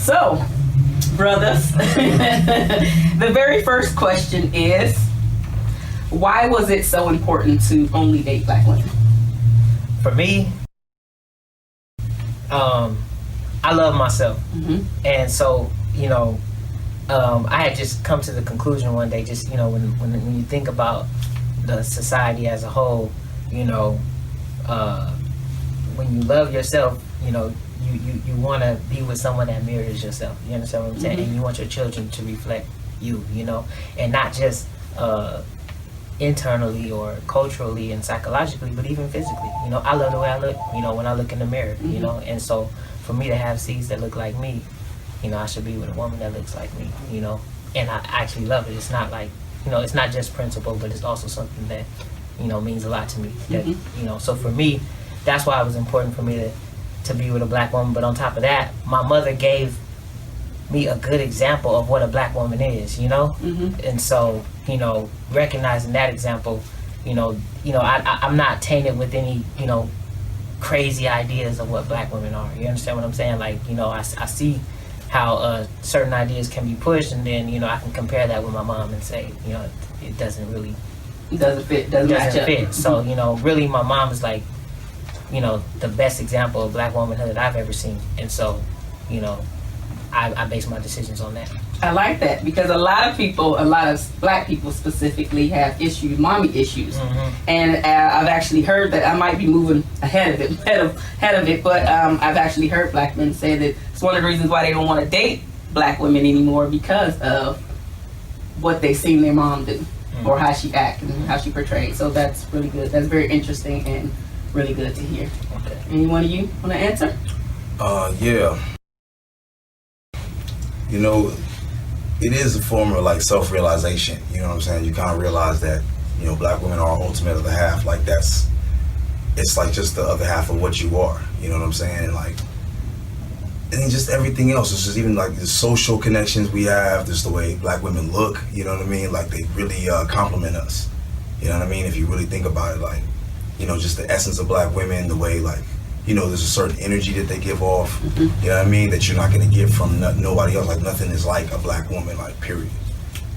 So, brothers, the very first question is, why was it so important to only date black women? For me, I love myself. And so, I had just come to the conclusion one day, just, when you think about the society as a whole, when you love yourself, you want to be with someone that mirrors yourself. You understand what I'm saying? And you want your children to reflect you, and not just internally or culturally and psychologically, but even physically. I love the way I look, when I look in the mirror, and so for me to have seeds that look like me, I should be with a woman that looks like me, and I actually love it. It's not like, it's not just principle, but it's also something that, means a lot to me. That, so for me, that's why it was important for me to be with a black woman. But on top of that, my mother gave me a good example of what a black woman is, and so, recognizing that example, I'm not tainted with any, crazy ideas of what black women are. You understand what I'm saying? Like, I see how certain ideas can be pushed, and then, I can compare that with my mom and say, it doesn't really, Doesn't match up. fit. So, really my mom is like, the best example of black womanhood I've ever seen. And so, I base my decisions on that. I like that, because a lot of black people specifically have mommy issues. And I've actually heard that I might be moving ahead of it, but I've actually heard black men say that it's one of the reasons why they don't want to date black women anymore, because of what they've seen their mom do, or how she acted and how she portrayed. So that's really good. That's very interesting and really good to hear. Okay. Any one of you want to answer? Yeah. It is a form of like self-realization. You know what I'm saying? You kind of realize that, black women are ultimate of the half. Like it's like just the other half of what you are. You know what I'm saying? Like, and then just everything else. It's just even like the social connections we have, just the way black women look. You know what I mean? Like they really compliment us. You know what I mean? If you really think about it, like, just the essence of black women, the way like, there's a certain energy that they give off, you know what I mean, that you're not going to get from nobody else. Like, nothing is like a black woman, like, period.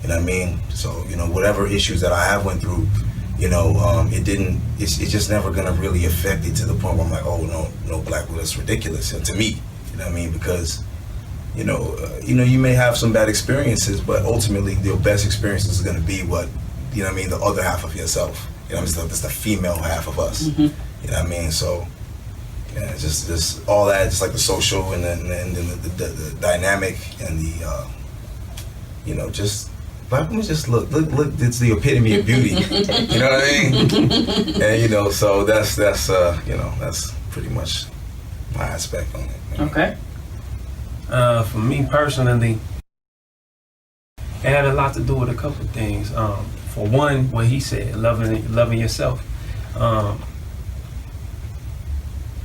You know what I mean? So, whatever issues that I have went through, it's just never going to really affect it to the point where I'm like, oh, no, black woman, that's ridiculous. And to me, you know what I mean? Because, you may have some bad experiences, but ultimately, your best experiences is going to be what, the other half of yourself. You know what I mean? It's the female half of us. You know what I mean? So, yeah, it's just all that, just like the social and then the dynamic and the, just black women just look, it's the epitome of beauty. You know what I mean? And, so that's pretty much my aspect on it. Okay. For me personally, it had a lot to do with a couple things. For one, what he said, loving yourself.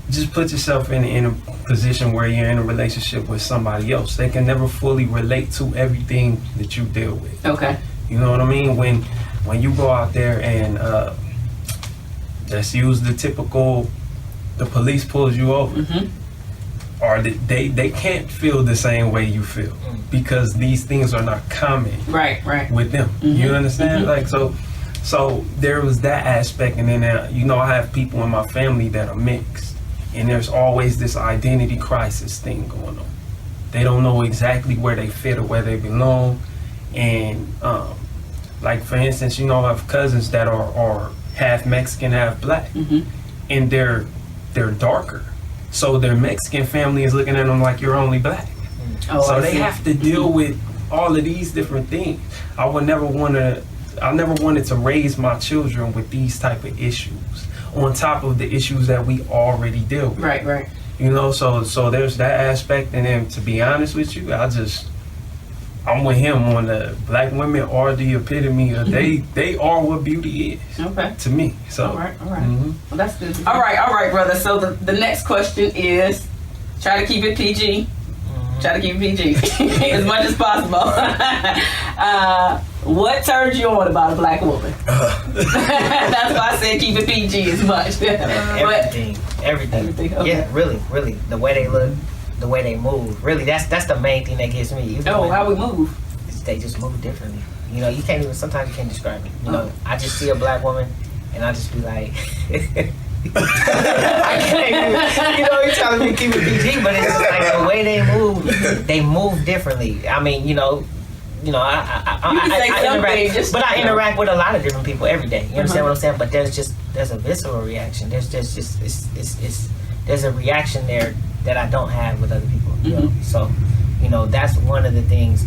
Just put yourself in a position where you're in a relationship with somebody else. They can never fully relate to everything that you deal with. Okay. You know what I mean? When you go out there and let's use the typical, the police pulls you over, or they can't feel the same way you feel, because these things are not common right with them. You understand? Like, so there was that aspect, and then I have people in my family that are mixed. And there's always this identity crisis thing going on. They don't know exactly where they fit or where they belong. And like, for instance, I have cousins that are half Mexican, half black, and they're darker. So their Mexican family is looking at them like, you're only black. So they have to deal with all of these different things. I never wanted to raise my children with these type of issues, on top of the issues that we already deal with. Right. So there's that aspect. And then, to be honest with you, I'm with him on the black women are the epitome of they are what beauty is. Okay. To me. So. All right. Well, that's good. All right, brother. So the next question is, try to keep it PG. Try to keep it PG as much as possible. What turns you on about a black woman? That's why I said keep it PG as much. Everything. Okay. Yeah, really. The way they look, the way they move. Really, that's the main thing that gets me. Even Oh, when how we move. they just move differently. You know, you can't even. Sometimes you can't describe it. You know, I just see a black woman, and I just be like. I can't even, you know, you're telling me to keep it PG, but it's just like the way they move differently. I mean, you know, I interact, but I interact with a lot of different people every day. You understand what I'm saying? But there's a visceral reaction. There's a reaction there that I don't have with other people. You know? So, you know, that's one of the things.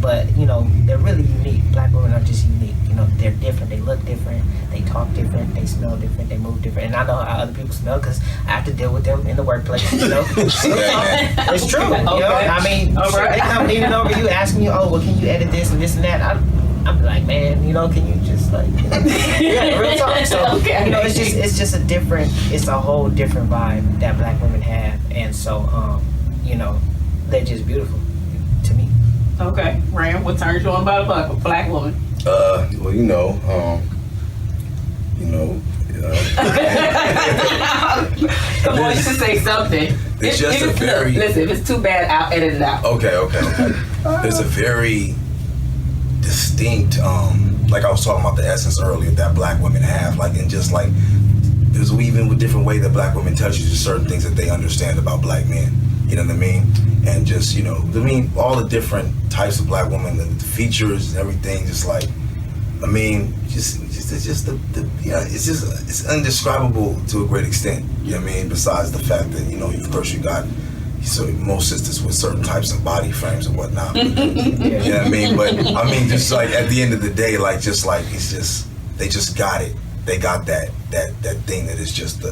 But you know, they're really unique. Black women are just unique. You know, they're different. They look different. They talk different. They smell different. They move different. And I know how other people smell because I have to deal with them in the workplace. You know, it's true. You know, I mean, they come leaning over you, asking you, "Oh, well, can you edit this and this and that?" I'm like, man, you know, can you just like, you know, yeah, real talk. So, you know, it's just it's a whole different vibe that black women have, and so, you know, they're just beautiful to me. Okay, Ram, what turns you on about a black woman? Well, you know, Come on, you should say something. It's just a very... Listen, if it's too bad, I'll edit it out. Okay. There's a very distinct, like I was talking about the essence earlier that black women have, like, and just like, there's even with different way that black women touch you, just certain things that they understand about black men. You know what I mean? And just, you know, I mean, all the different types of black women, the features and everything, just like, I mean, it's indescribable to a great extent. You know what I mean? Besides the fact that, you know, of course you got most sisters with certain types of body frames and whatnot. You know what I mean? But I mean, just like at the end of the day, like, just like, it's just, they just got it. They got that thing that is just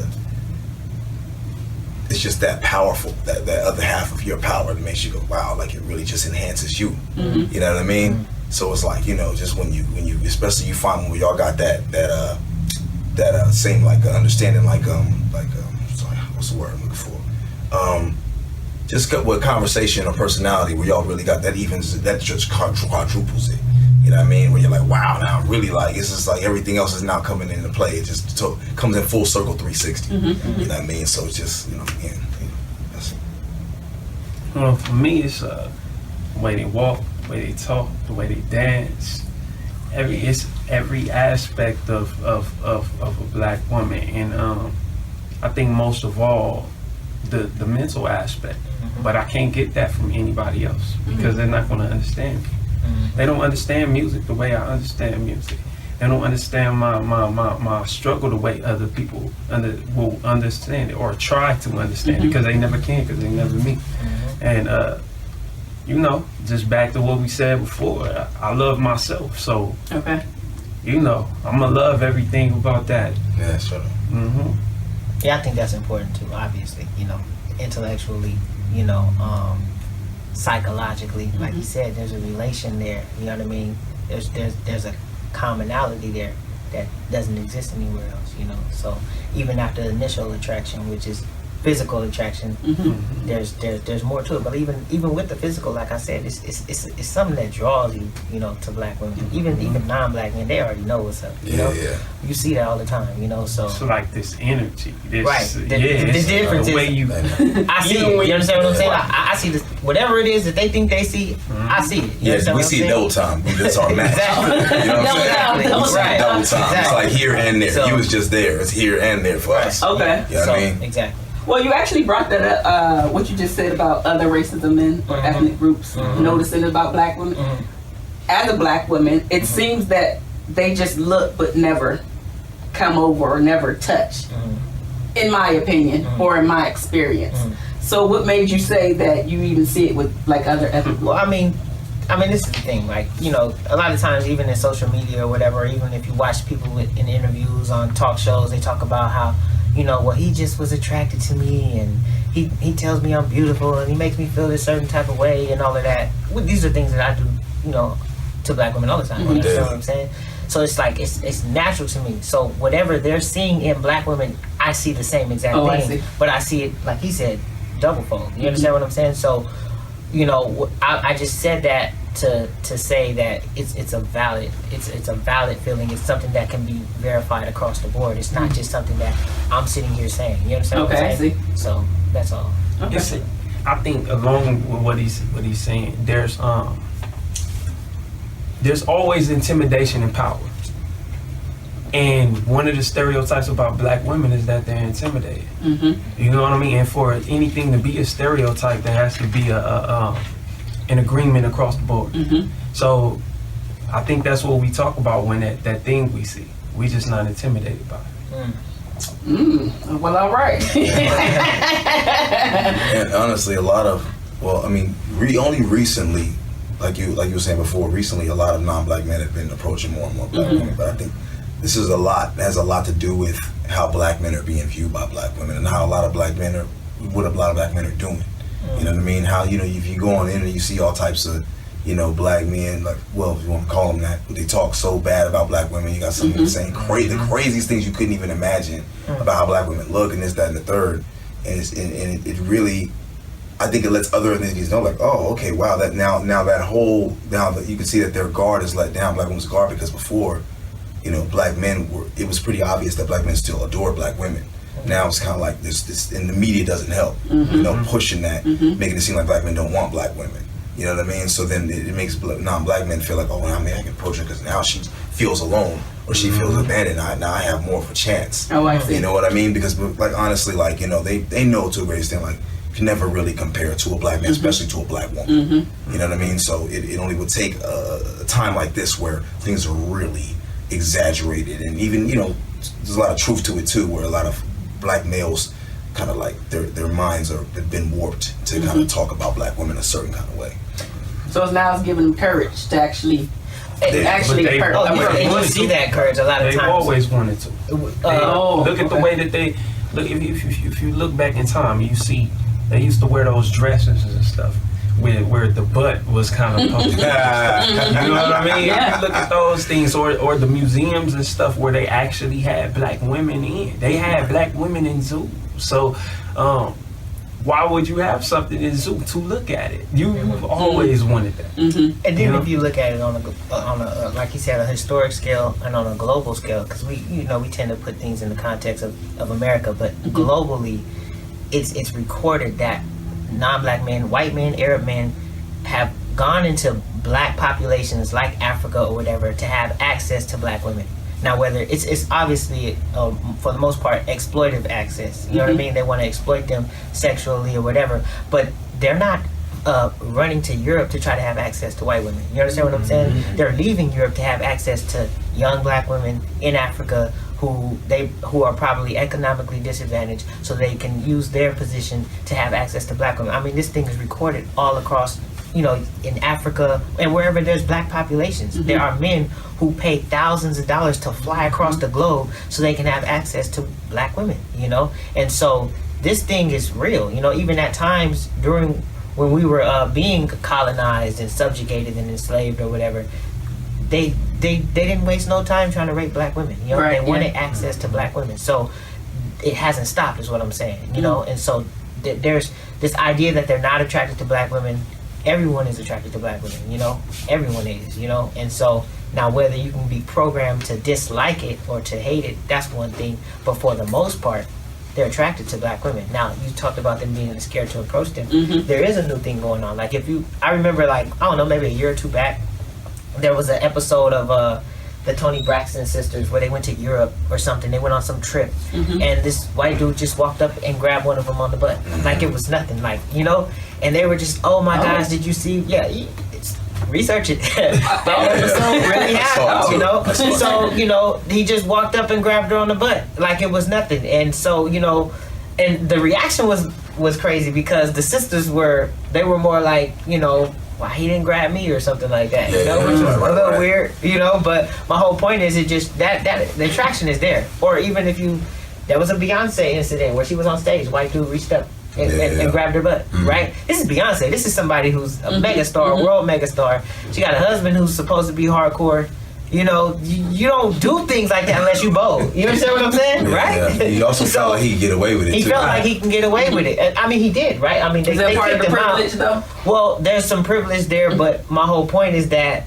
it's just that powerful, that other half of your power that makes you go, wow, like it really just enhances you. You know what I mean? So it's like, you know, just when you especially you find when y'all got that same like understanding, like sorry, what's the word I'm looking for? Just got with conversation or personality where y'all really got that evens, that just quadruples it. You know what I mean? Where you're like, wow, now I'm really like, it's just like everything else is now coming into play. It just comes in full circle 360. You know what I mean? So it's just, you know, again, that's it. Well, for me, it's the way they walk, the way they talk, the way they dance. Every aspect of a black woman, and I think most of all, the mental aspect. But I can't get that from anybody else because they're not going to understand me. They don't understand music the way I understand music. They don't understand my struggle the way other people will understand it or try to understand it because they never can, because they never meet. And you know, just back to what we said before, I love myself, so you know, I'm gonna love everything about that. Yeah, sure. Yeah, I think that's important too. Obviously, you know, intellectually, you know, psychologically, like you said, there's a relation there. You know what I mean? There's a commonality there that doesn't exist anywhere else. You know, so even after the initial attraction, which is physical attraction, there's more to it. But even with the physical, like I said, it's something that draws you, you know, to black women. Even non-black men, they already know what's up. You know, you see that all the time. You know, so like this energy, this, right? The difference the way is, I see it. You understand what I'm saying? I see this. Whatever it is that they think they see, I see it. Yes, we see double time. That's our match. Exactly. You know what I'm saying? We see Right. double time. Exactly. It's like here and there. So, you was just there. It's here and there for us. Okay. You know what I mean? Exactly. Well, you actually brought that up, what you just said about other races of men or ethnic groups noticing about black women. As a black woman, it seems that they just look but never come over or never touch, in my opinion or in my experience. So what made you say that you even see it with like other ethnic groups? Well, I mean, this is the thing. Like, you know, a lot of times, even in social media or whatever, even if you watch people in interviews on talk shows, they talk about how, you know, well, he just was attracted to me, and he tells me I'm beautiful, and he makes me feel this certain type of way, and all of that. These are things that I do, you know, to black women all the time. You know what I'm saying? So it's like it's natural to me. So whatever they're seeing in black women, I see the same exact thing, but I see it, like he said, double fold. You understand what I'm saying? So, you know, I just said that to say that it's a valid feeling. It's something that can be verified across the board. It's not just something that I'm sitting here saying. You understand what I'm saying? I see. So that's all. Okay. I think along with what he's saying, there's always intimidation and power. And one of the stereotypes about black women is that they're intimidated. Mm-hmm. You know what I mean? And for anything to be a stereotype, there has to be an agreement across the board. Mm-hmm. So I think that's what we talk about when that thing we see. We just not intimidated by it. Well, all right. And honestly, a lot of, well, I mean, only recently, like you were saying before, recently a lot of non-black men have been approaching more and more black women. But I think this is has a lot to do with how black men are being viewed by black women and how a lot of black men are, what a lot of black men are doing. You know what I mean? How, if you go on the internet, you see all types of, black men, like, well, if you want to call them that, they talk so bad about black women. You got some people saying the craziest things you couldn't even imagine about how black women look and this, that, and the third. And it really, I think it lets other ethnicities know, like, oh, okay, wow, that now that you can see that their guard is let down, black women's guard, because before, black men it was pretty obvious that black men still adore black women. Now it's kind of like this, and the media doesn't help, pushing that, making it seem like black men don't want black women. You know what I mean? So then it makes non-black men feel like, oh, I mean, I can approach her because now she feels alone or she feels abandoned. Now I have more of a chance. Oh, I see. You know what I mean? Because, like, honestly, like, they know to a great extent, like, you can never really compare to a black man, especially to a black woman. You know what I mean? So it only would take a time like this where things are really exaggerated, and even, there's a lot of truth to it too, where a lot of black males kind of like their minds have been warped to kind of talk about black women a certain kind of way. So it's giving them courage to actually you see that courage a lot of times. They've always wanted to. Look at the way that they look. If you look back in time, you see they used to wear those dresses and stuff where the butt was kind of pumped. You know what I mean? Yeah. Look at those things, or the museums and stuff where they actually had black women in. They had black women in zoos. So why would you have something in zoo to look at it? You've always wanted that. And then if you look at it on a like you said, a historic scale and on a global scale, because we tend to put things in the context of America, but globally, it's recorded that non-black men, white men, Arab men have gone into black populations like Africa or whatever to have access to black women. Now, whether it's obviously, for the most part, exploitive access. You know what I mean? They want to exploit them sexually or whatever, but they're not running to Europe to try to have access to white women. You understand what I'm saying? They're leaving Europe to have access to young black women in Africa who are probably economically disadvantaged, so they can use their position to have access to black women. I mean, this thing is recorded all across, in Africa and wherever there's black populations. There are men who pay thousands of dollars to fly across the globe so they can have access to black women, And so this thing is real, even at times during when we were being colonized and subjugated and enslaved or whatever, they didn't waste no time trying to rape black women. Right, they wanted access to black women. So it hasn't stopped, is what I'm saying. And so there's this idea that they're not attracted to black women. Everyone is attracted to black women. Everyone is. And so now whether you can be programmed to dislike it or to hate it, that's one thing. But for the most part, they're attracted to black women. Now, you talked about them being scared to approach them. There is a new thing going on. Like I remember, maybe a year or two back, there was an episode of the Toni Braxton sisters where they went to Europe or something. They went on some trip, and this white dude just walked up and grabbed one of them on the butt, like it was nothing, and they were just, oh my gosh, did you see? Yeah, research it. That episode really happened, So, he just walked up and grabbed her on the butt like it was nothing. And so, and the reaction was crazy because the sisters were more like, why he didn't grab me or something like that, which was a little weird, but my whole point is it just that the attraction is there. Or even if there was a Beyonce incident where she was on stage, white dude reached up and grabbed her butt, right? This is Beyonce. This is somebody who's a megastar, world megastar. She got a husband who's supposed to be hardcore. You don't do things like that unless you bold. You understand what I'm saying, right? Yeah. He also felt like he could get away with it. He felt like he can get away with it. I mean, he did, right? I mean, is that part of the privilege, though? Well, there's some privilege there, but my whole point is that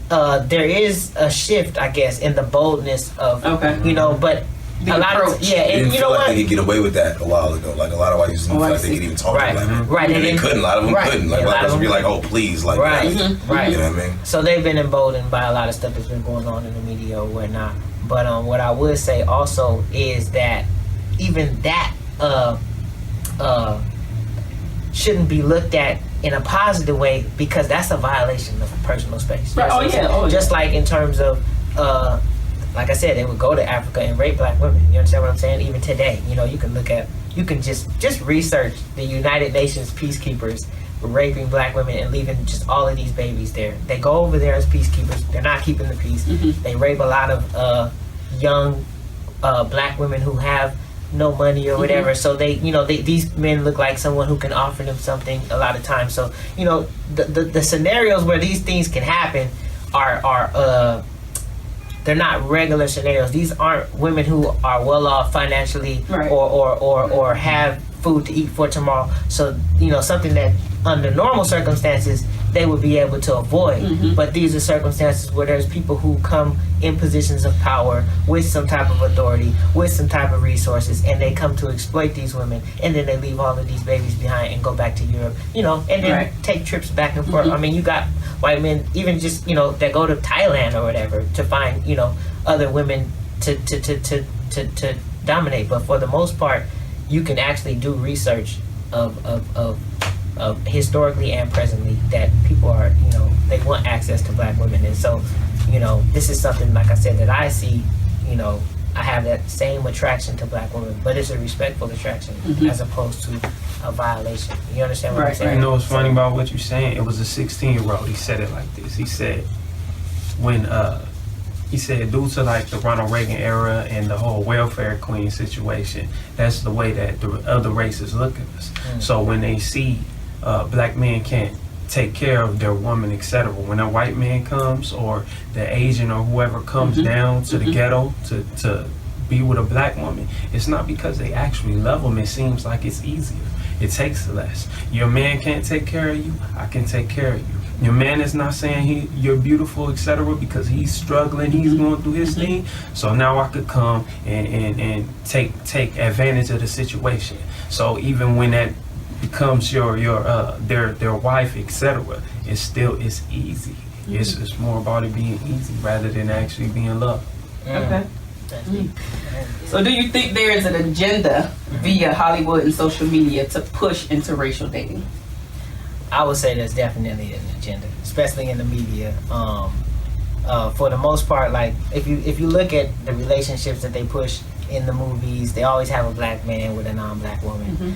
there is a shift, I guess, in the boldness of, but the a lot approach. of yeah, They and didn't you feel know like what? they could get away with that a while ago. Like a lot of white used to feel I like they see. could even talk Right. to black men. Right. And they couldn't. A lot of them Right. couldn't. Like Yeah, a lot black of person would be them- like, "Oh, please," like Right. that. Right. You know what I mean? So they've been emboldened by a lot of stuff that's been going on in the media or whatnot. But what I would say also is that even that shouldn't be looked at in a positive way, because that's a violation of personal space. Right. Oh, yeah. Oh, yeah. Just like in terms of like I said, they would go to Africa and rape black women. You understand what I'm saying? Even today, you know, you can just research the United Nations peacekeepers raping black women and leaving just all of these babies there. They go over there as peacekeepers. They're not keeping the peace. They rape a lot of young black women who have no money or whatever. So these men look like someone who can offer them something a lot of times. So, you know, the scenarios where these things can happen are they're not regular scenarios. These aren't women who are well off financially, Right. or have food to eat for tomorrow. So, you know, something that under normal circumstances they would be able to avoid. But these are circumstances where there's people who come in positions of power with some type of authority, with some type of resources, and they come to exploit these women, and then they leave all of these babies behind and go back to Europe, you know, and then Right. take trips back and forth. I mean, you got white men, even just, you know, that go to Thailand or whatever to find, you know, other women to dominate. But for the most part, you can actually do research of historically and presently that people are, you know, they want access to black women. And so, you know, this is something, like I said, that I see, you know, I have that same attraction to black women, but it's a respectful attraction as opposed to a violation. You understand what I'm Right, saying? You know what's funny about what you're saying? It was a 16-year-old. He said it like this. He said, when he said due to like the Ronald Reagan era and the whole welfare queen situation, that's the way that the other races look at us. So when they see black men can't take care of their woman, etc., when a white man comes or the Asian or whoever comes down to the ghetto to be with a black woman, it's not because they actually love them. It seems like it's easier. It takes less. Your man can't take care of you, I can take care of you. Your man is not saying you're beautiful, etc., because he's struggling, he's going through his thing. So now I could come and take advantage of the situation. So even when that becomes their wife, etc., it's easy. It's more about it being easy rather than actually being loved. Okay. So do you think there is an agenda via Hollywood and social media to push interracial dating? I would say there's definitely an agenda, especially in the media. For the most part, like if you look at the relationships that they push in the movies, they always have a black man with a non-black woman.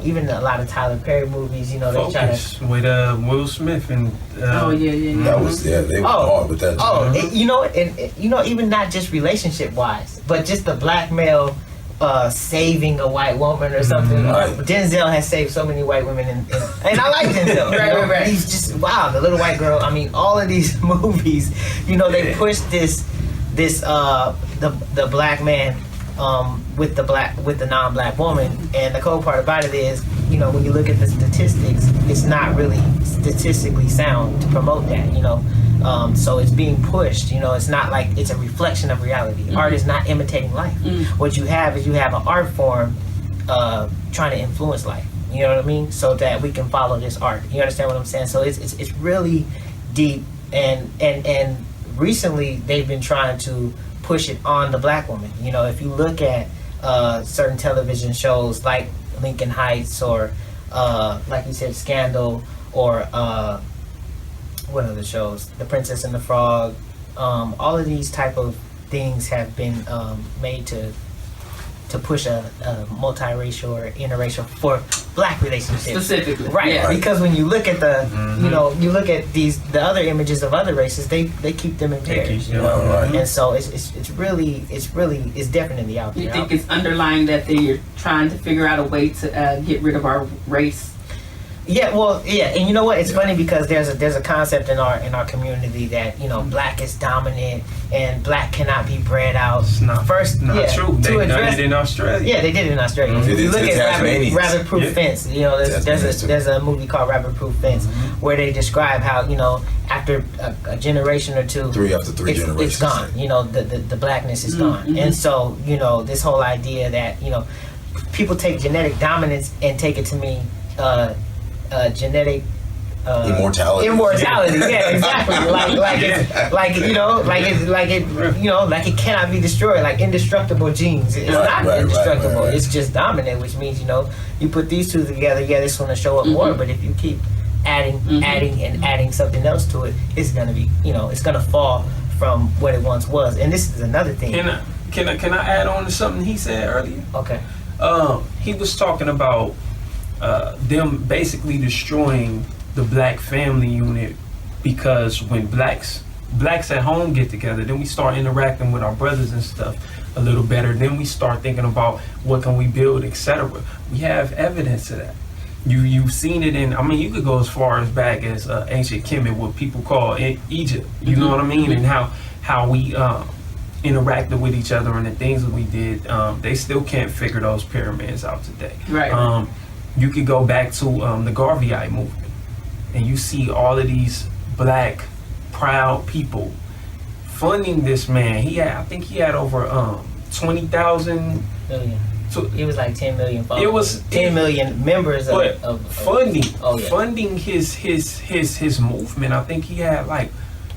Even a lot of Tyler Perry movies, you know, they try to. Focus with Will Smith and Oh yeah. That was they were hard with that. You know, and you know, even not just relationship wise, but just the black male saving a white woman or something. Right. Denzel has saved so many white women, and I like Denzel. Right. He's just wow. The Little White Girl. I mean, all of these movies, you know, they push the black man with the non-black woman. And the cool part about it is, you know, when you look at the statistics, it's not really statistically sound to promote that. You know. So it's being pushed, you know, it's not like it's a reflection of reality. Art is not imitating life. What you have is an art form trying to influence life. You know what I mean? So that we can follow this art. You understand what I'm saying? So it's really deep, and recently they've been trying to push it on the black woman. You know, if you look at certain television shows like Lincoln Heights or like you said, Scandal, or what other shows? The Princess and the Frog. All of these type of things have been made to push a multiracial or interracial for black relationships Specifically, right? yeah. Because when you look at you know, you look at the other images of other races, they keep them in pairs. You know, Right. and so it's definitely out there. You think it's underlying that they're trying to figure out a way to get rid of our race? Yeah, well, yeah, and you know what? It's funny because there's a concept in our community that, you know, black is dominant and black cannot be bred out. It's not true. They done it in Australia. Yeah, they did it in Australia. Mm-hmm. If you look at Rabbit Proof Yeah. Fence, you know, there's a movie called Rabbit Proof Fence where they describe how, you know, after a generation or two, after three generations, it's gone. You know, the blackness is gone, and so, you know, this whole idea that, you know, people take genetic dominance and take it to mean genetic immortality. Yeah, exactly. Like it cannot be destroyed. Like indestructible genes. It's not indestructible. Right. It's just dominant, which means, you know, you put these two together. Yeah, this one will show up more. But if you keep adding something else to it, it's gonna be, you know, it's gonna fall from what it once was. And this is another thing. Can I add on to something he said earlier? Okay. He was talking about them basically destroying the black family unit, because when blacks at home get together, then we start interacting with our brothers and stuff a little better. Then we start thinking about what can we build, etc. We have evidence of that. You've seen it in, I mean, you could go as far as back as ancient Kemet, what people call Egypt. You know what I mean? And how we interacted with each other and the things that we did. They still can't figure those pyramids out today. Right. You could go back to the Garveyite movement, and you see all of these black proud people funding this man. I think he had over 20,000 million. It was like 10 million followers. It was 10 million members of funding. Oh, yeah. Funding his movement. I think he had like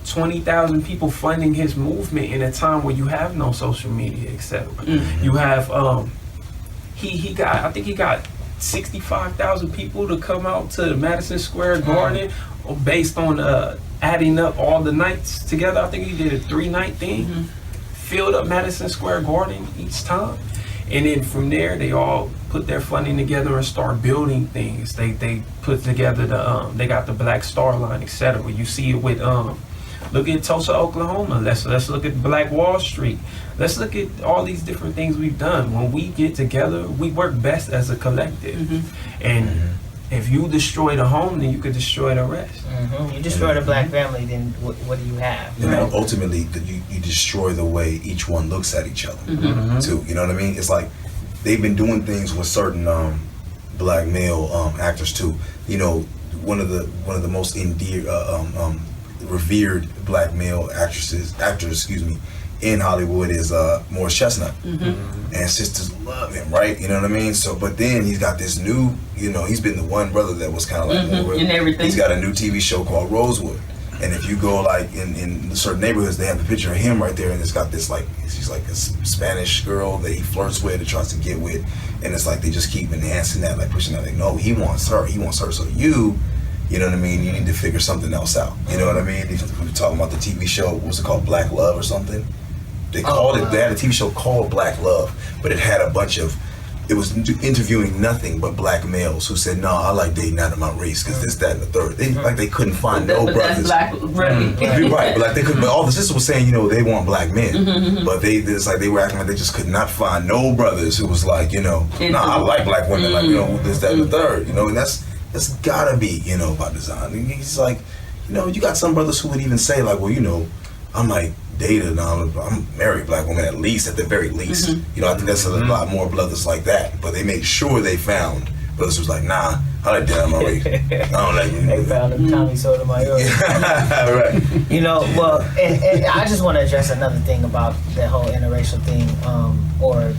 20,000 people funding his movement in a time where you have no social media, etc. You have he got 65,000 people to come out to the Madison Square Garden based on adding up all the nights together. I think he did a 3-night thing, filled up Madison Square Garden each time. And then from there, they all put their funding together and start building things. They put together they got the Black Star Line, etc. You see it with look at Tulsa, Oklahoma. Let's look at Black Wall Street. Let's look at all these different things we've done. When we get together, we work best as a collective. And if you destroy the home, then you could destroy the rest. You destroy the black family, then what do you have? You know, ultimately, you destroy the way each one looks at each other, too. You know what I mean? It's like they've been doing things with certain black male actors too. You know, one of the most revered black male actors, in Hollywood is Morris Chestnut, and sisters love him, right? You know what I mean? So, but then he's got this new, you know, he's been the one brother that was kind of like more in everything. He's got a new TV show called Rosewood, and if you go like in certain neighborhoods, they have the picture of him right there, and it's got this like, she's like a Spanish girl that he flirts with and tries to get with, and it's like they just keep enhancing that, like pushing that, like, no, he wants her, so you know what I mean? You need to figure something else out. You know what I mean? If we were talking about the TV show, what was it called, Black Love or something? They called it. They had a TV show called Black Love, but it had a bunch of. It was interviewing nothing but black males who said, "No, I like dating out of my race because this, that, and the third." They couldn't find no brothers. That's black, right? But like they could. But all the sisters were saying, you know, they want black men, but it's like they were acting like they just could not find no brothers who was like, you know, I like black women, like, you know, this, that, and the third, you know, and that's gotta be, you know, by design. And he's like, you know, you got some brothers who would even say like, well, you know, I'm like dated, I'm married black woman at the very least. You know, I think that's a lot more brothers like that. But they made sure they found brothers who was like, nah, I like that, I'm already. I don't like you. They found him Tommy Sotomayor. Right. You know, well, and I just want to address another thing about that whole interracial thing, or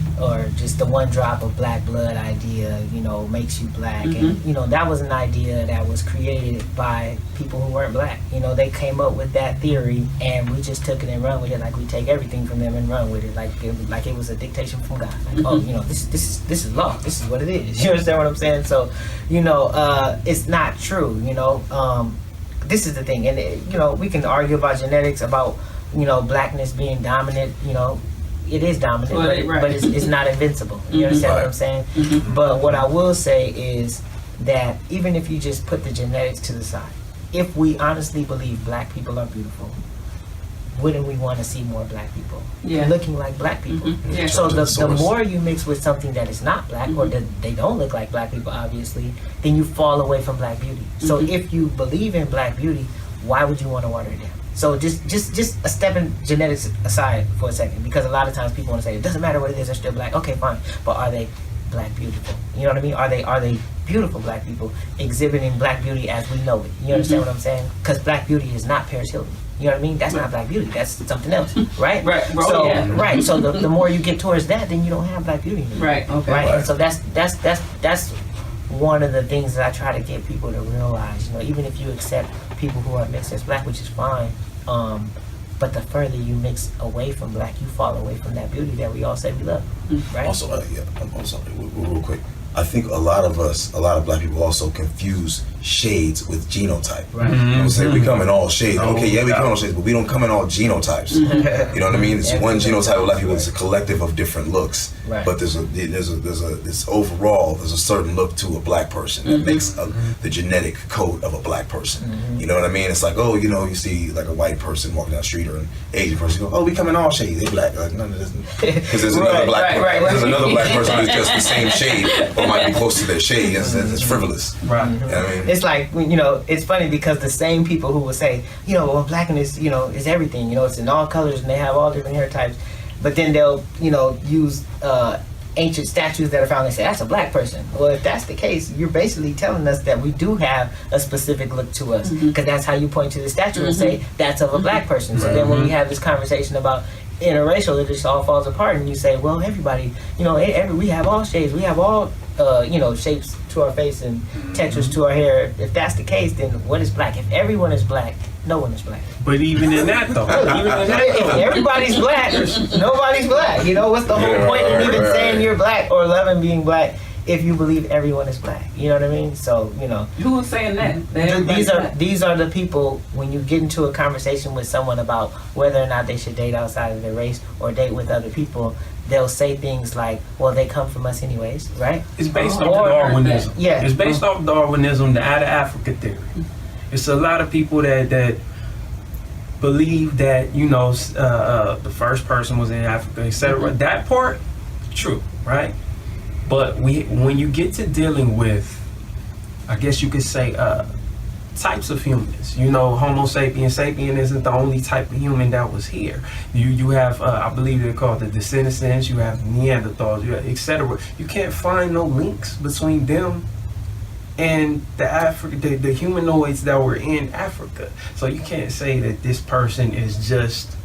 just the one drop of black blood idea, you know, makes you black. And, you know, that was an idea that was created by people who weren't black. You know, they came up with that theory and we just took it and run with it, like we take everything from them and run with it, like it was a dictation from God. Like, oh, you know, this is law. This is what it is. You understand what I'm saying? So, you know, it's not true, you know. This is the thing, and you know, we can argue about genetics, about, you know, blackness being dominant. You know, it is dominant, but it's not invincible. You understand what I'm saying? But what I will say is that even if you just put the genetics to the side, if we honestly believe black people are beautiful, wouldn't we want to see more black people Yeah. looking like black people? Mhm. Yeah. So the Source. more you mix with something that is not black, or that they don't look like black people, obviously, then you fall away from black beauty. So Mhm. if you believe in black beauty, why would you want to water it down? So just a step in genetics aside for a second, because a lot of times people want to say it doesn't matter what it is, they're still black. Okay, fine, but are they black beautiful? You know what I mean? Are they beautiful black people exhibiting black beauty as we know it? You understand what I'm saying? Because black beauty is not Paris Hilton. You know what I mean? That's not black beauty. That's something else, right? Right. Bro, So yeah. right. So the more you get towards that, then you don't have black beauty anymore. Right. Okay. Right. Right. And so that's one of the things that I try to get people to realize. You know, even if you accept people who are mixed as black, which is fine. But the further you mix away from black, you fall away from that beauty that we all say we love, right? Also, I'm sorry, real quick. I think a lot of black people also confuse shades with genotype. Right. You know what I'm saying? We come in all shades. Oh, Okay, yeah, we yeah. come in all shades, but we don't come in all genotypes. You know what I mean? It's one genotype of black people. It's a collective of different looks. Right. But there's overall there's a certain look to a black person that makes the genetic code of a black person. You know what I mean? It's like, oh, you know, you see like a white person walking down the street or an Asian person, you go, oh, we come in all shades. They black. Like, no, because there's another Right, black right, person. right, There's right. another black person who's just the same shade or might be close to their shade. It's frivolous. Right. You know what I mean? It's like, you know, it's funny because the same people who will say, you know, well, blackness, you know, is everything. You know, it's in all colors and they have all different hair types. But then they'll, you know, use ancient statues that are found and say, that's a black person. Well, if that's the case, you're basically telling us that we do have a specific look to us. Because that's how you point to the statue and say, that's of a black person. So then when we have this conversation about interracial, it just all falls apart. And you say, well, everybody, you know, we have all shades. We have all, you know, shapes to our face and textures to our hair. If that's the case, then what is black? If everyone is black, no one is black. But even in that though, If everybody's black, nobody's black. You know, what's the whole Yeah, point of even right. saying you're black or loving being black if you believe everyone is black? You know what I mean? So, you know, Who was saying that? That everybody's black? these are the people, when you get into a conversation with someone about whether or not they should date outside of their race or date with other people, they'll say things like, well, they come from us anyways, right? it's based Oh, off or- Darwinism. Yeah. It's based off Darwinism, the out of Africa theory. It's a lot of people that believe that, you know, the first person was in Africa, etc. That part, true, right? But when you get to dealing with, I guess you could say, types of humans, you know, Homo sapiens isn't the only type of human that was here. You have, I believe they're called the descendants, you have Neanderthals, you have etc. You can't find no links between them and the humanoids that were in Africa. So you can't say that this person is just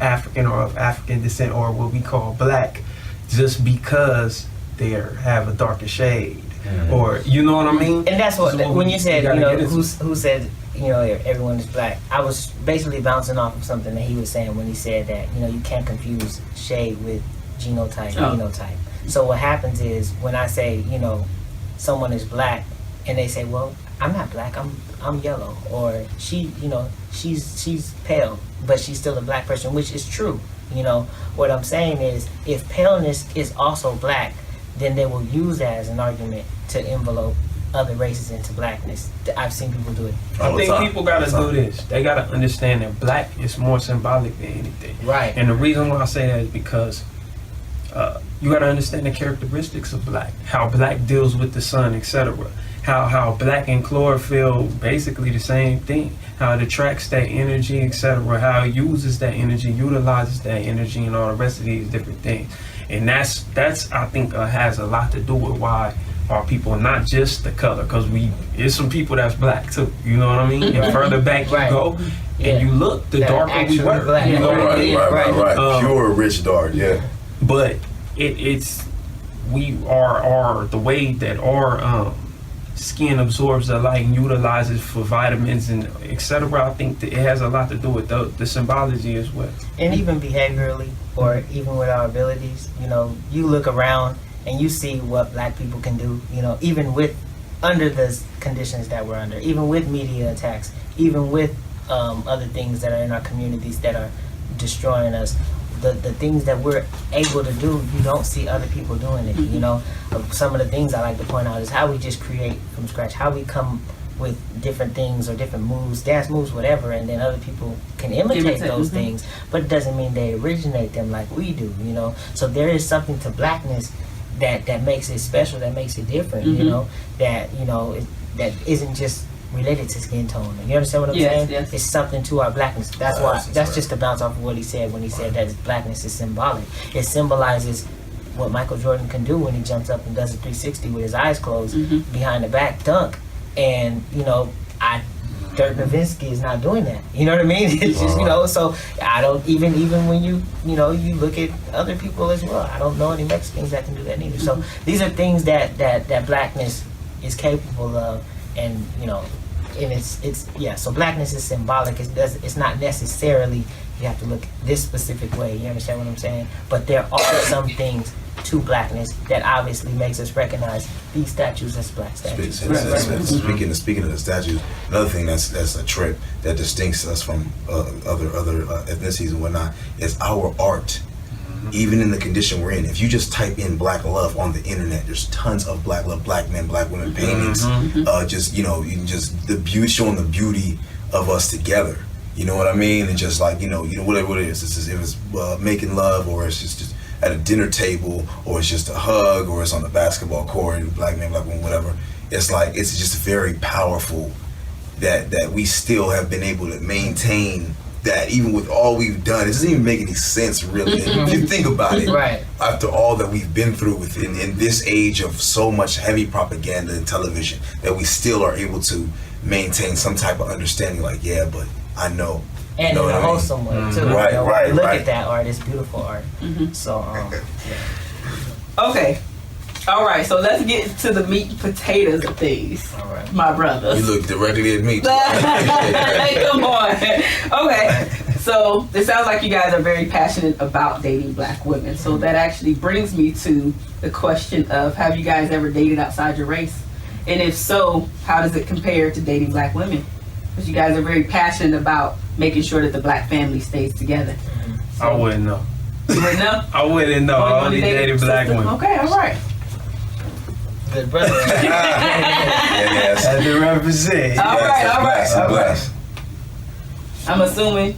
African or of African descent or what we call black just because they have a darker shade. Or, you know what I mean? And that's what, So when you said, gotta you know, get into- who said, you know, everyone is black, I was basically bouncing off of something that he was saying when he said that, you know, you can't confuse shade with genotype, Oh. phenotype. So what happens is when I say, you know, someone is black and they say, well, I'm not black, I'm yellow, or she, you know, she's pale, but she's still a black person, which is true. You know, what I'm saying is if paleness is also black, then they will use that as an argument to envelope other races into blackness. I've seen people do it. I think people gotta do this. They gotta understand that black is more symbolic than anything. Right. And the reason why I say that is because you gotta understand the characteristics of black, how black deals with the sun, etc. How black and chlorophyll basically the same thing. How it attracts that energy, etc. How it uses that energy, utilizes that energy, and all the rest of these different things. And that's I think has a lot to do with why our people, not just the color, because there's some people that's black too. You know what I mean? And further back you Right. go, Yeah. and you look, the That darker we actually were. black. You know what I mean? Right. Pure, rich, dark. Yeah. But it's we are the way that our skin absorbs the light and utilizes for vitamins and etc. I think that it has a lot to do with the symbology as well. And even behaviorally, or even with our abilities, you know, you look around and you see what black people can do, you know, even with, under the conditions that we're under, even with media attacks, even with other things that are in our communities that are destroying us. The things that we're able to do, you don't see other people doing it. You know, some of the things I like to point out is how we just create from scratch, how we come with different things or different moves, dance moves, whatever, and then other people can imitate those things, but it doesn't mean they originate them like we do, you know. So there is something to blackness that makes it special, that makes it different, you know, that, you know, that isn't just related to skin tone. You understand what I'm saying? Yes. It's something to our blackness. That's why. That's right. just to bounce off of what he said when he said that blackness is symbolic. It symbolizes what Michael Jordan can do when he jumps up and does a 360 with his eyes closed behind the back dunk. And, you know, Dirk Nowitzki is not doing that. You know what I mean? It's just, you know, so I don't, even when you know, you look at other people as well, I don't know any Mexicans that can do that neither. So these are things that blackness is capable of, and, you know, and it's yeah, so blackness is symbolic. It's not necessarily you have to look this specific way. You understand what I'm saying? But there are some things to blackness that obviously makes us recognize these statues as black statues. Speaking of the statues, another thing that's a trait that distincts us from other ethnicities and whatnot is our art. Even in the condition we're in, if you just type in black love on the internet, there's tons of black love, black men, black women paintings. Just, you know, you can just the beauty, showing the beauty of us together. You know what I mean? And just like, you know whatever it is. If it's making love, or it's just at a dinner table, or it's just a hug, or it's on the basketball court, black man, black woman, whatever. It's like, it's just very powerful that we still have been able to maintain that, even with all we've done. It doesn't even make any sense, really. If you think about it, Right. After all that we've been through in this age of so much heavy propaganda and television, that we still are able to maintain some type of understanding, like, yeah, but I know. And know in what a I mean? wholesome way too. Right, you know, right, look right. at that art; it's beautiful art. So, Okay. All right, so let's get to the meat and potatoes of things, all right. my brothers. You look directly at me. Come on. Okay. So it sounds like you guys are very passionate about dating black women. So that actually brings me to the question of, have you guys ever dated outside your race? And if so, how does it compare to dating black women? Because you guys are very passionate about making sure that the black family stays together. I wouldn't know. You wouldn't know? I wouldn't know. I only dated black women. Okay, all right. Good brother. Yes. Had to represent. All right, all right, all right. Bless. I'm assuming.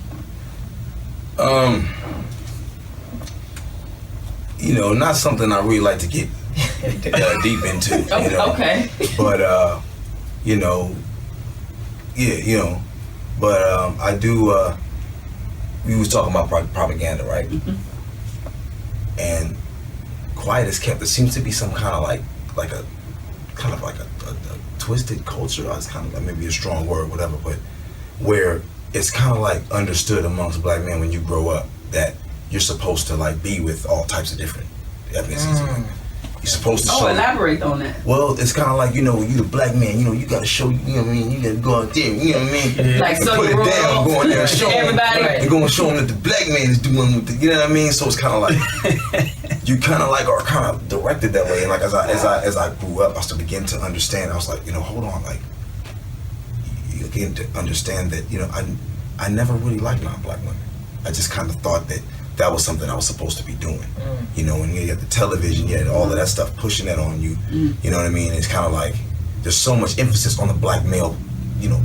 You know, not something I really like to get deep into. You know? Okay. But you know, yeah, you know, but I do. We was talking about propaganda, right? And quiet as kept. There seems to be some kind of like a twisted culture. It's kind of like, maybe a strong word, whatever, but where it's kind of like understood amongst black men when you grow up that you're supposed to like be with all types of different ethnicities. You're supposed to show. Elaborate on that. Well, it's kind of like, you know, you the black man, you know, you gotta show, you know what I mean, you gotta go out there, you know what I mean, Like, and so put you it down, go in there and show them. everybody. Right. You're gonna show them that the black man is doing with the, you know what I mean? So it's kind of like, you kind of like are kind of directed that way. And like as I grew up, I started begin to understand. I was like, you know, hold on, like you begin to understand that, you know, I never really liked non-black women. I just kind of thought that was something I was supposed to be doing. You know, when you had the television, you had all of that stuff pushing that on you. You know what I mean? It's kind of like there's so much emphasis on the black male, you know,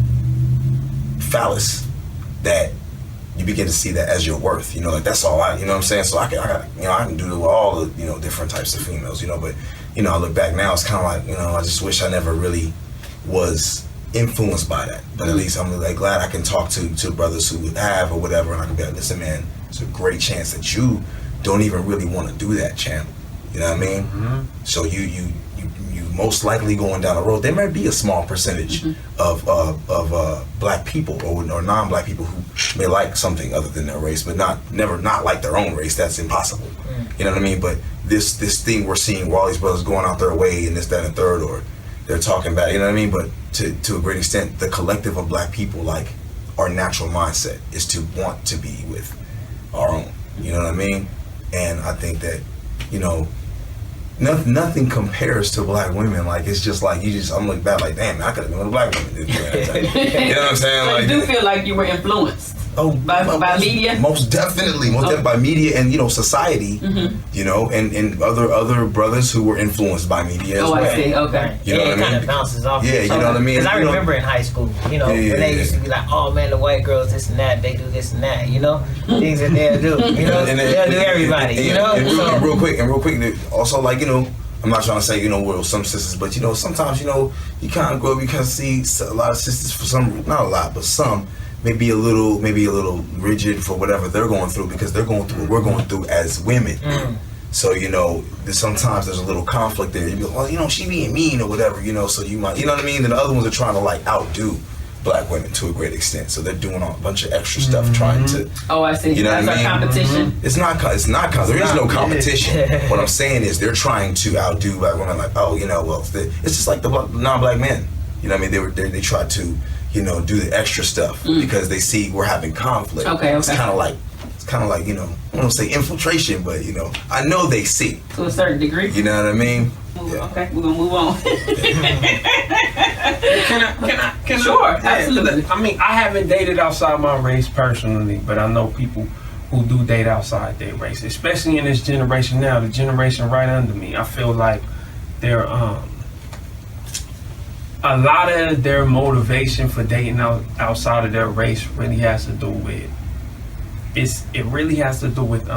phallus, that you begin to see that as your worth. You know, like that's all I, you know what I'm saying? So I can do all the, you know, different types of females, you know, but, you know, I look back now, it's kind of like, you know, I just wish I never really was influenced by that. But at least I'm like glad I can talk to brothers who have or whatever, and I can be like, listen, man, it's a great chance that you don't even really want to do that, champ. You know what I mean? So you most likely going down the road, there may be a small percentage of black people or non-black people who may like something other than their race, but never like their own race. That's impossible. You know what I mean? But this thing we're seeing where all these brothers going out their way and this, that, and third, or they're talking about, you know what I mean? But to a great extent, the collective of black people, like our natural mindset is to want to be with our own. You know what I mean? And I think that, you know, nothing compares to black women. Like, it's just like, I'm looking back like, damn, I could have been with a black woman. You know what I'm saying? So Like, you do feel like you were influenced. Oh, By media? Most definitely, by media and society, and other brothers who were influenced by media as well. I see. Okay. You know what I it kind mean? of bounces off. Yeah, you know what I mean? Because I remember in high school, when they used to be like, oh man, the white girls this and that, they do this and that, things that they'll do, and they'll do everybody, And real quick, also like I'm not trying to say well some sisters, but sometimes you kind of grow because see a lot of sisters for some, not a lot, but some. Maybe a little rigid for whatever they're going through because they're going through what we're going through as women. So sometimes there's a little conflict there. You be like, well, she being mean or whatever, so you might, what I mean. And the other ones are trying to like outdo black women to a great extent. So they're doing a bunch of extra stuff trying to. Oh, I see. That's our competition. It's not. There is no competition. What I'm saying is they're trying to outdo black women. Like, it's just like the non-black men. You know what I mean? They try to. Do the extra stuff because they see we're having conflict. Okay. It's kind of like I don't say infiltration, but I know they see to a certain degree. You know what I mean? Okay, we're gonna move on. Can Sure, I? absolutely. I mean, I haven't dated outside my race personally, but I know people who do date outside their race, especially in this generation now, the generation right under me. I feel like they're a lot of their motivation for dating outside of their race really has to do with it really has to do with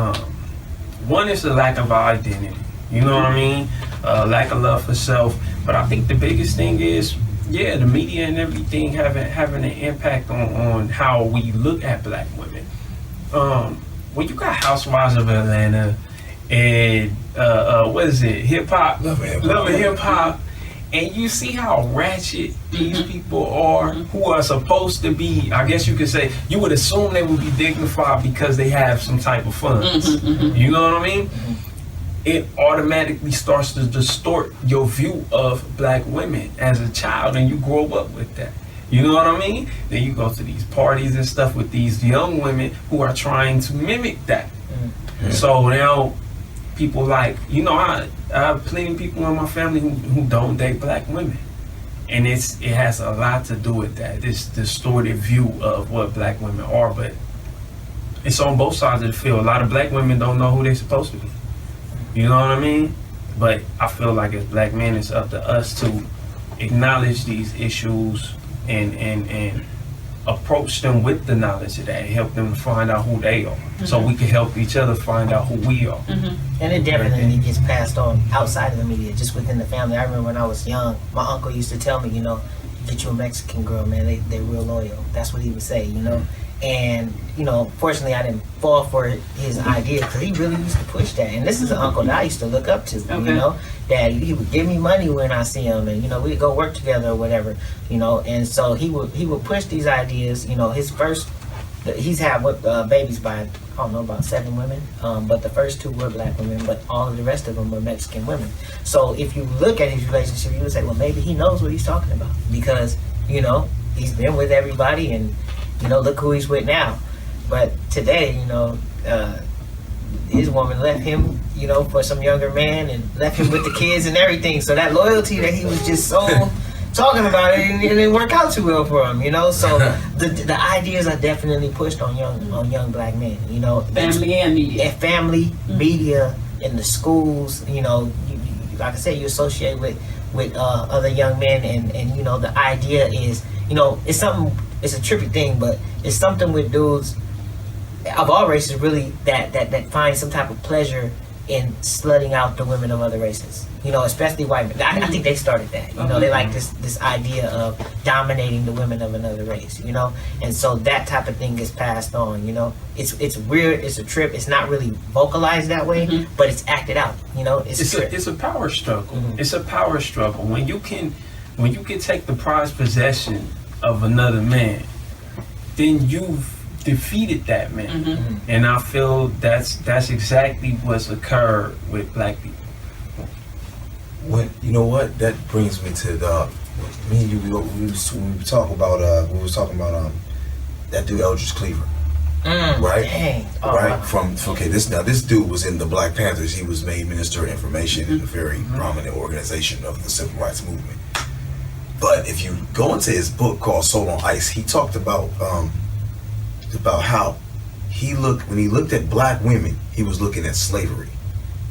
one is the lack of identity, you know what I mean, lack of love for self. But I think the biggest thing is the media and everything having an impact on how we look at black women. When you got Housewives of Atlanta and what is it, Love and Hip Hop, and you see how ratchet these people are, who are supposed to be, I guess you could say, you would assume they would be dignified because they have some type of funds. You know what I mean? It automatically starts to distort your view of black women as a child, and you grow up with that. You know what I mean? Then you go to these parties and stuff with these young women who are trying to mimic that. So now people like, I have plenty of people in my family who don't date black women. And it has a lot to do with that, this distorted view of what black women are. But it's on both sides of the field. A lot of black women don't know who they're supposed to be. You know what I mean? But I feel like as black men, it's up to us to acknowledge these issues and approach them with the knowledge of that and help them find out who they are, so we can help each other find out who we are. And it definitely gets passed on outside of the media, just within the family. I remember when I was young, my uncle used to tell me, get you a Mexican girl, man, they real loyal. That's what he would say, And, fortunately I didn't fall for his idea because he really used to push that. And this is an uncle that I used to look up to, that he would give me money when I see him, and, we'd go work together or whatever, and so he would push these ideas. He's had babies by, I don't know, about 7 women, but the first 2 were black women, but all of the rest of them were Mexican women. So if you look at his relationship, you would say, well, maybe he knows what he's talking about because, he's been with everybody and, look who he's with now. But today, his woman left him, for some younger man and left him with the kids and everything. So that loyalty that he was just so talking about it didn't work out too well for him, So the ideas are definitely pushed on young black men, Family and media. And family, media, in the schools, you like I said, you associate with other young men and the idea is, it's something. It's a trippy thing, but it's something with dudes of all races really that find some type of pleasure in slutting out the women of other races. Especially white men. I think they started that. They like this idea of dominating the women of another race. And so that type of thing gets passed on. It's weird. It's a trip. It's not really vocalized that way, but it's acted out. It's a power struggle. It's a power struggle when you can take the prized possession of another man, then you've defeated that man. And I feel that's exactly what's occurred with black people. When that brings me to me and you. We were talking about that dude Eldridge Cleaver, right? Dang. Oh, right. Wow. This dude was in the Black Panthers. He was made Minister of Information in a very prominent organization of the Civil Rights Movement. But if you go into his book called Soul on Ice, he talked about about how when he looked at black women, he was looking at slavery.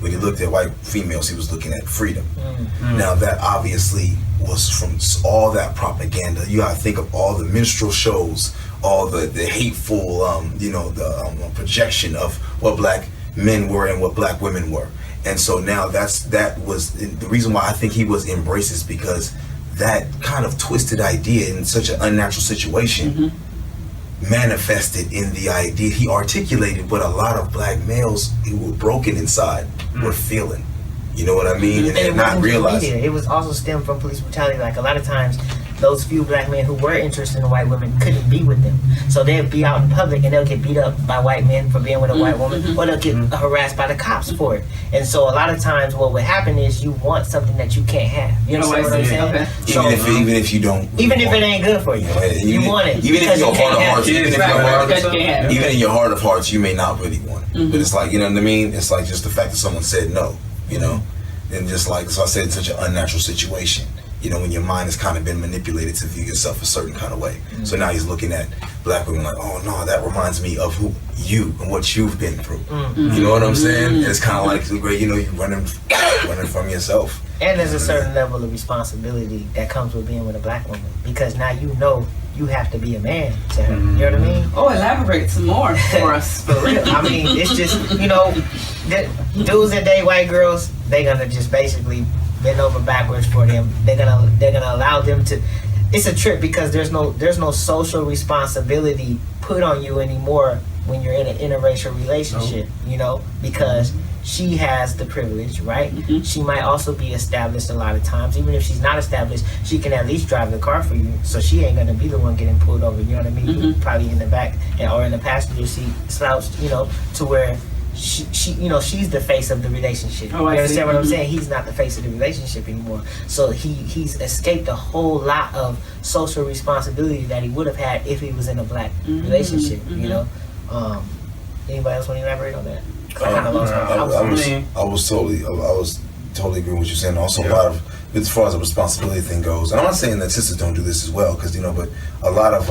When he looked at white females, he was looking at freedom. Now that obviously was from all that propaganda. You gotta think of all the minstrel shows, all the hateful, the projection of what black men were and what black women were. And so now that was the reason why I think he was embraced, is because that kind of twisted idea in such an unnatural situation manifested in the idea he articulated what a lot of black males who were broken inside were feeling. You know what I mean? And they're not realizing. It was also stemmed from police brutality. Like a lot of times, those few black men who were interested in white women couldn't be with them. So they'd be out in public and they'll get beat up by white men for being with a white woman, or they'll get harassed by the cops for it. And so a lot of times what would happen is you want something that you can't have. You understand what I'm saying? Okay. So, Even if you don't, even if it ain't good for you, you want it. Even if your heart of hearts, Right. even in your heart of hearts, you may not really want it. But it's like, you know what I mean? It's like just the fact that someone said no, you know, and just like, so I said, it's such an unnatural situation. You know, when your mind has kind of been manipulated to view yourself a certain kind of way. So now he's looking at black women like, oh no, that reminds me of who you and what you've been through. You know what I'm saying? And it's kind of like, great, you know, you're running from yourself. and there's a certain level of responsibility that comes with being with a black woman, because now you know you have to be a man to her. You know what I mean? Oh, elaborate some more for us. For real. I mean, it's just, you know, dudes that date white girls, they're gonna just basically bend over backwards for them. They're gonna allow them to. It's a trip because there's no social responsibility put on you anymore when you're in an interracial relationship. You know, because she has the privilege, right? Mm-hmm. She might also be established a lot of times. Even if she's not established, she can at least drive the car for you. So she ain't gonna be the one getting pulled over. You know what I mean? Mm-hmm. Probably in the back or in the passenger seat, slouched. You know, to where she you know, she's the face of the relationship. Oh, you understand what I'm Mm-hmm. saying? He's not the face of the relationship anymore. So he's escaped a whole lot of social responsibility that he would have had if he was in a black relationship. You know. Anybody else want to elaborate on that? I kind of lost my I was totally agreeing with what you're saying. Also, a lot of, as far as the responsibility thing goes, and I'm not saying that sisters don't do this as well, because, you know, but a lot of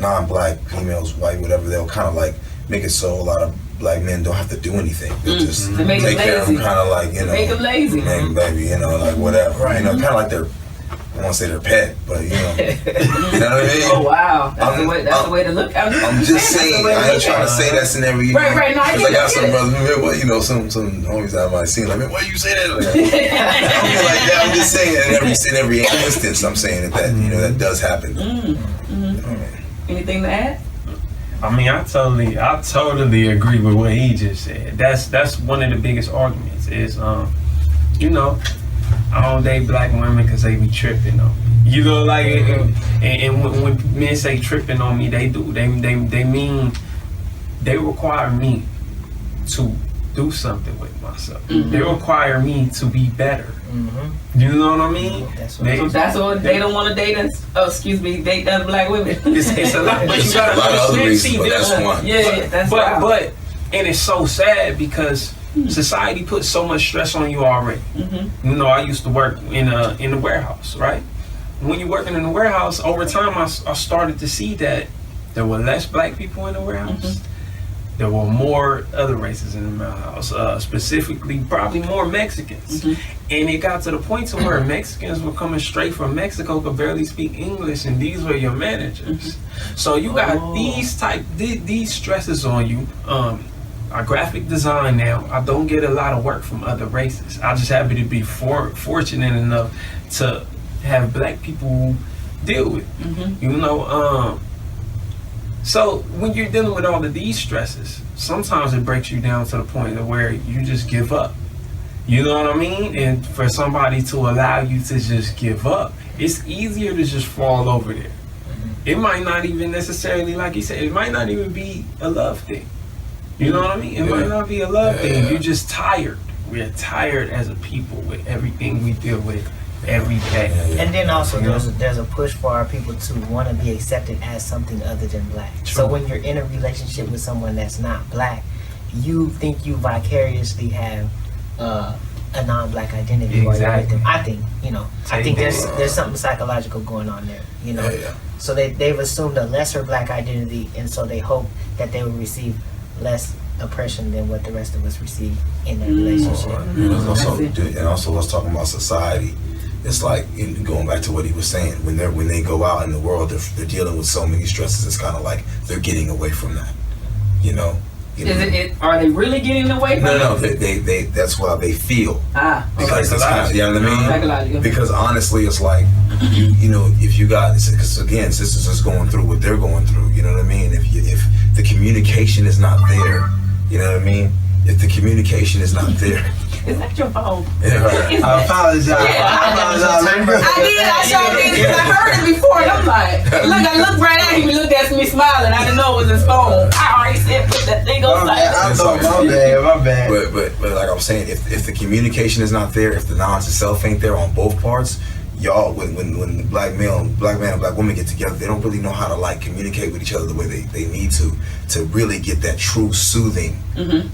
non-black females, white, whatever, they'll kind of like make it so a lot of black men don't have to do anything. They'll just make take care of them, lazy. kind of like, you know, Make them lazy. make them baby, you know, like whatever, you know, kind of like their, I don't want to say their pet, but you know what I mean? Oh wow, that's the way to look. I'm just saying, I ain't trying to say that's in every. Right, no, I Because I got get some it. brothers, man, what, you know, some homies I might see, like, man, why you say that? Like, I don't mean like that. I'm just saying in every instance, I'm saying that you know, that does happen. Anything to add? I mean, I totally agree with what he just said. That's one of the biggest arguments is, you know, I don't date black women because they be tripping on me. You know, like, and when men say tripping on me, they mean they require me to do something with myself. They require me to be better. You know what I mean? That's So that's what they don't want to date us. Date other black women. It's a lot, but you gotta a lot of other understand, reasons, see, but this- that's one. Yeah, that's wild. but and it's so sad because society puts so much stress on you already. You know, I used to work in the warehouse, right? When you're working in the warehouse, over time I started to see that there were less black people in the warehouse. There were more other races in the warehouse, specifically probably more Mexicans. And it got to the point to where Mexicans were coming straight from Mexico, could barely speak English, and these were your managers. So you got these stresses on you. I graphic design now. I don't get a lot of work from other races. I just happen to be fortunate enough to have black people deal with. You know, so when you're dealing with all of these stresses, sometimes it breaks you down to the point of where you just give up. You know what I mean? And for somebody to allow you to just give up, it's easier to just fall over there. It might not even necessarily, like you said, it might not even be a love thing. You know what I mean? It might not be a love thing. You're just tired. We're tired as a people with everything we deal with every day. And then also there's a push for our people to want to be accepted as something other than black. So when you're in a relationship with someone that's not black, you think you vicariously have a non-black identity while you're with them. I think, I think there's something psychological going on there, Yeah. So they've assumed a lesser black identity, and so they hope that they will receive less oppression than what the rest of us receive in that relationship. And also, let's talk about society. It's like going back to what he was saying. When they go out in the world, they're dealing with so many stresses. It's kind of like they're getting away from that. Are they really getting away from it? No. They that's what they feel. Because it's kind of, you know what I mean? Psychological. Because honestly, it's like if you got, because again, sisters is going through what they're going through. You know what I mean? If the communication is not there, you know what I mean? If the communication is not there. Is that your phone? Yeah, right. I apologize. I sure did, because I heard it before, and I'm like, I looked right at him, he looked at me smiling, I didn't know it was his phone. I already said, put that thing on silent. My bad. But like I'm saying, if the communication is not there, if the knowledge itself ain't there on both parts, y'all, when the black man and black woman get together, they don't really know how to like communicate with each other the way they need to really get that true soothing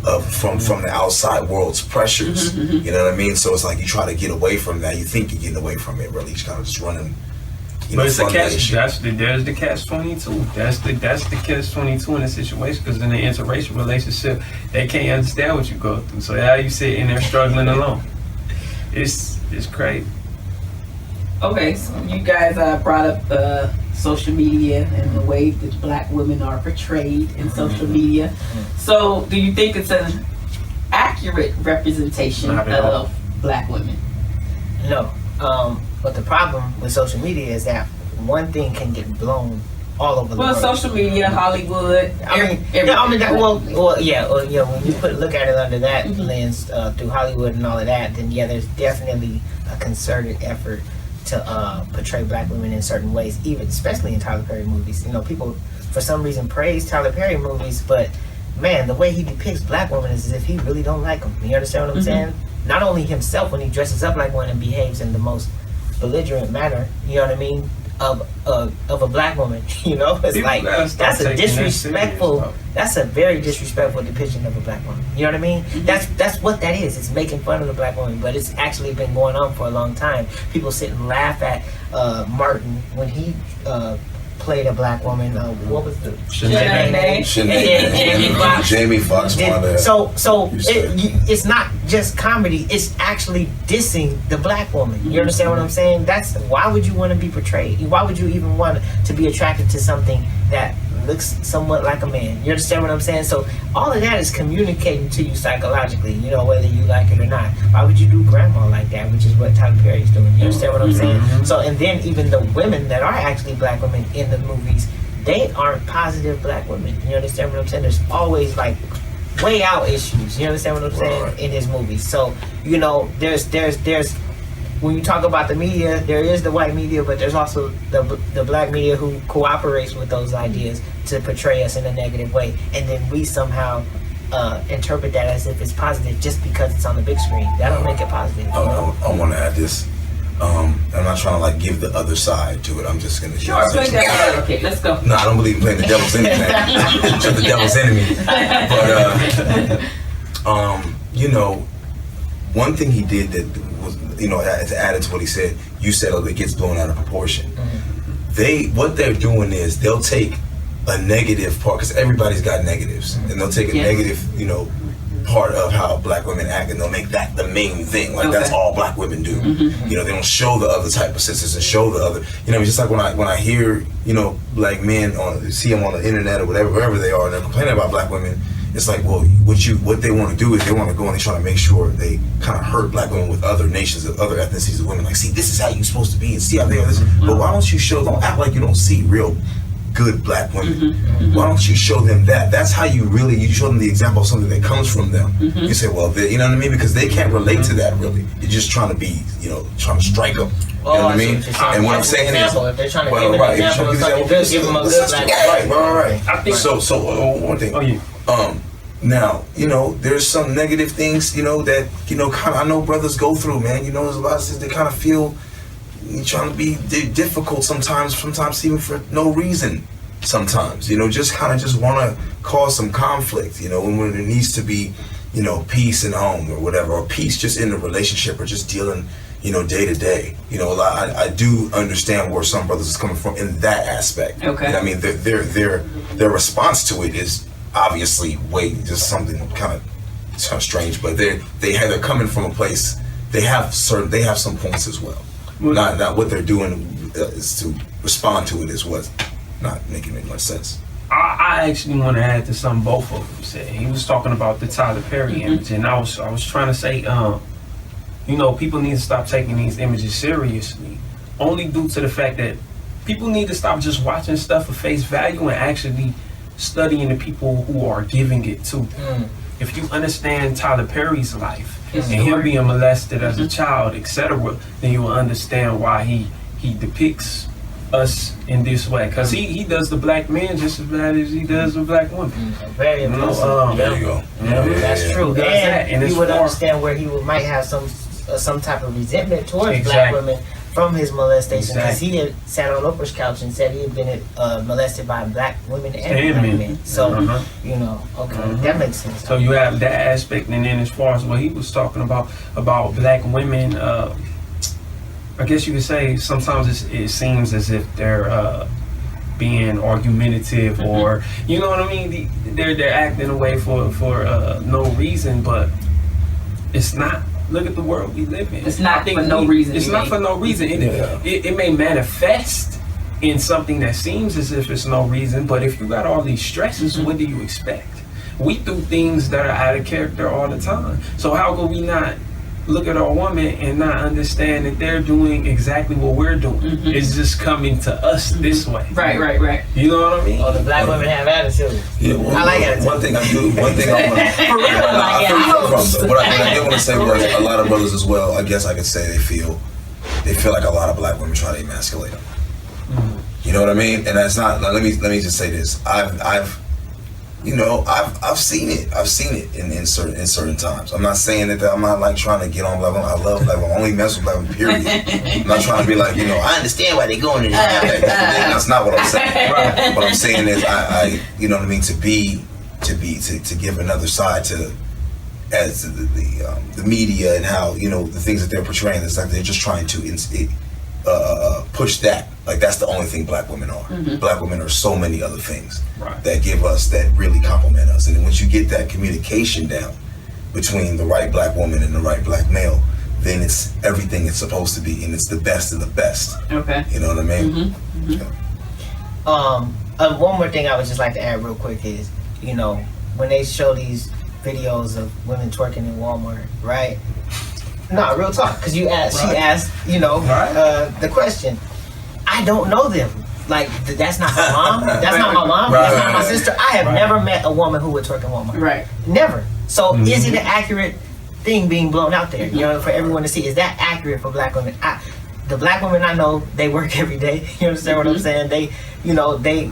of from the outside world's pressures. You know what I mean? So it's like you try to get away from that. You think you're getting away from it, really. You're kind of just running. But it's a catch. There's the catch-22. That's the catch-22 in a situation, because in an interracial relationship, they can't understand what you go through. So how you sit in there struggling alone? It's crazy. Okay, so you guys brought up social media and the way that black women are portrayed in social media. So do you think it's an accurate representation of black women? No. But the problem with social media is that one thing can get blown all over the world. Well, social media, Hollywood, when you look at it under that lens, through Hollywood and all of that, then there's definitely a concerted effort to portray black women in certain ways, even especially in Tyler Perry movies. People for some reason praise Tyler Perry movies, but man, the way he depicts black women is as if he really don't like them. You understand what I'm saying? Not only himself when he dresses up like one and behaves in the most belligerent manner, you know what I mean, of a black woman. It's people like that's a disrespectful. That's a very disrespectful depiction of a black woman. You know what I mean? That's what that is. It's making fun of the black woman, but it's actually been going on for a long time. People sit and laugh at Martin when he played a black woman. What was the Jamie Foxx. It's not just comedy. It's actually dissing the black woman. You understand what I'm saying? That's why would you want to be portrayed? Why would you even want to be attracted to something that looks somewhat like a man? You understand what I'm saying? So all of that is communicating to you psychologically, whether you like it or not. Why would you do grandma like that, which is what Tyler Perry's doing? You understand what I'm saying? So, and then even the women that are actually black women in the movies, they aren't positive black women. You understand what I'm saying? There's always like way out issues. You understand what I'm saying? In his movies. So, there's when you talk about the media, there is the white media, but there's also the black media who cooperates with those ideas to portray us in a negative way, and then we somehow interpret that as if it's positive just because it's on the big screen. That don't make it positive. I want to add this. I'm not trying to like give the other side to it. I'm just gonna play devil's advocate. Let's go. No, I don't believe in playing the devil's enemy. Just the devil's enemy. But one thing he did that was, to add to what he said. You said it gets blown out of proportion. What they're doing is they'll take a negative part, because everybody's got negatives, and they'll take a negative, part of how black women act, and they'll make that the main thing. Like that's all black women do. They don't show the other type of sisters and show the other. Just like when I hear black men see them on the internet or wherever they are, and they're complaining about black women. It's like, well, what they want to do is they want to go and they try to make sure they kind of hurt black women with other nations, other ethnicities of women. Like, see, this is how you're supposed to be, and see how they are this. But why don't you don't act like you don't see real good black women? Why don't you show them that? That's how you show them the example of something that comes from them. You say, well, you know what I mean? Because they can't relate to that really. You're just trying to be, trying to strike them. You know what I mean? And what I'm saying is, if they're trying to give an example of something good, give them a good black woman. Right. I think so. One thing. Now, there's some negative things, that, kind of, I know brothers go through, man. There's a lot of things they kind of feel trying to be difficult sometimes even for no reason. Sometimes, just want to cause some conflict, when there needs to be, you know, peace in the home or whatever, or peace just in the relationship, or just dealing, you know, day to day. You know, I do understand where some brothers is coming from in that aspect. Okay. You know, I mean, their response to it is obviously just something kind of strange, but they're coming from a place. They have some points as well. Not what they're doing is to respond to it is what's not making much sense. I actually want to add to something both of them said. He was talking about the Tyler Perry image, and I was trying to say, you know, people need to stop taking these images seriously, only due to the fact that people need to stop just watching stuff for face value and actually studying the people who are giving it to. If you understand Tyler Perry's life and him being molested as a child, etc., then you will understand why he depicts us in this way, because he does the black man just as bad as he does the black woman. Very impressive. There you go. That's true. And it's you would far- understand where he might have some type of resentment towards black Exactly. women from his molestation, because Exactly. he had sat on Oprah's couch and said he had been molested by black women and And black men. men. So, Uh-huh. you know, okay, that makes sense. So you have that aspect, and then as far as what he was talking about black women, I guess you could say sometimes it seems as if they're being argumentative, or you know what I mean. They're acting away for no reason, but it's not. Look at the world we live in. It's not for no reason. It's not for no reason. It may manifest in something that seems as if it's no reason, but if you got all these stresses, what do you expect? We do things that are out of character all the time. So how could we not look at our woman and not understand that they're doing exactly what we're doing? It's just coming to us this way. Right. You know what I mean? Oh, the black women have attitude. Yeah, I like attitude. One thing I want to. For real, I like attitude. What I did want to say was a lot of brothers as well. I guess I could say they feel like a lot of black women try to emasculate them. You know what I mean? And that's not. Let me just say this. I've seen it. I've seen it in certain times. I'm not saying that I'm not like trying to get on black women. I love black women. I only mess with black women, period. I'm not trying to be like, I understand why they're going to this. That's not what I'm saying. Right. What I'm saying is I you know what I mean, to give another side to as the media and how, you know, the things that they're portraying. It's like they're just trying to push that. Like that's the only thing black women are. Black women are so many other things that give us, that really compliment us. And then once you get that communication down between the right black woman and the right black male, then it's everything it's supposed to be, and it's the best of the best. Okay. You know what I mean? Yeah. One more thing I would just like to add real quick is, you know, when they show these videos of women twerking in Walmart, right? No, real talk, because she asked, you know, the question. I don't know them. Like, that's not my mom. That's not my mom. That's not my sister. I have never met a woman who would twerk in Walmart. Right. Never. So is it an accurate thing being blown out there, you know, for everyone to see? Is that accurate for black women? The black women I know, they work every day. You understand what I'm saying? They, you know, they